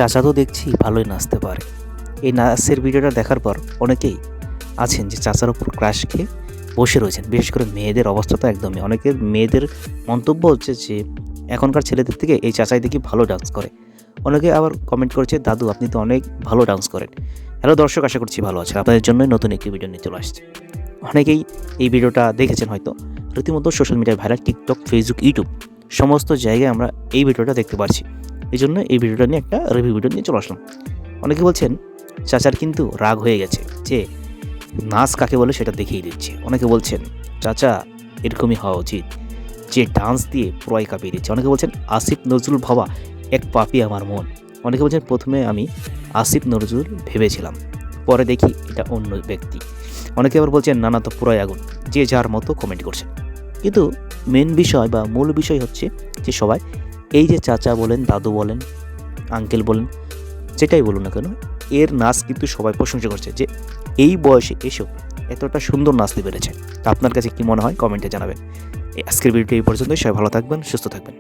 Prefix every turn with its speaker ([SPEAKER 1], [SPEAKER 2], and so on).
[SPEAKER 1] চাচা তো দেখছি ভালোই নাচতে পারে। এই নাচের ভিডিওটা দেখার পর অনেকেই আছেন যে চাচার উপর ক্রাশ খেয়ে বসে রয়েছেন। বিশেষ করে মেয়েদের অবস্থা তো একদমই, অনেকের মেয়েদের মন্তব্য হচ্ছে যে এখনকার ছেলেদের থেকে এই চাচাই দেখি ভালো ডান্স করে। অনেকে আবার কমেন্ট করেছে, দাদু আপনি তো অনেক ভালো ডান্স করেন। হ্যালো দর্শক, আশা করছি ভালো আছেন। আপনাদের জন্যই নতুন একটি ভিডিও নিয়ে চলে আসছে। অনেকেই এই ভিডিওটা দেখেছেন হয়তো, রীতিমতো সোশ্যাল মিডিয়ায় ভাইরাল, টিকটক, ফেসবুক, ইউটিউব সমস্ত জায়গায় আমরা এই ভিডিওটা দেখতে পারছি। এই জন্য এই ভিডিওটা নিয়ে একটা রিভিউ ভিডিও নিয়ে চলে আসলাম। অনেকে বলছেন চাচার কিন্তু রাগ হয়ে গেছে, যে নাচ কাকে বলে সেটা দেখিয়ে দিচ্ছে। অনেকে বলছেন চাচা এরকমই হওয়া উচিত, যে ডান্স দিয়ে পুরাই কাঁপিয়ে দিচ্ছে। অনেকে বলছেন আসিফ নজরুল ভাবা এক পাপি আমার মন। অনেকে বলছেন প্রথমে আমি আসিফ নজরুল ভেবেছিলাম, পরে দেখি এটা অন্য ব্যক্তি। অনেকে আবার বলছেন নানা তো পুরাই আগুন। যে যার মতো কমেন্ট করছেন, কিন্তু মেন বিষয় বা মূল বিষয় হচ্ছে যে সবাই এই যে চাচা বলেন, দাদু বলেন, আঙ্কেল বলেন, যেটাই বলুন না কেন, এর নাচ কিন্তু সবাই প্রশংসা করছে যে এই বয়সে এসেও এতটা সুন্দর নাচতে পেরেছে। তা আপনার কাছে কি মনে হয় কমেন্টে জানাবেন। আজকের ভিডিওটি এই পর্যন্তই। সবাই ভালো থাকবেন, সুস্থ থাকবেন।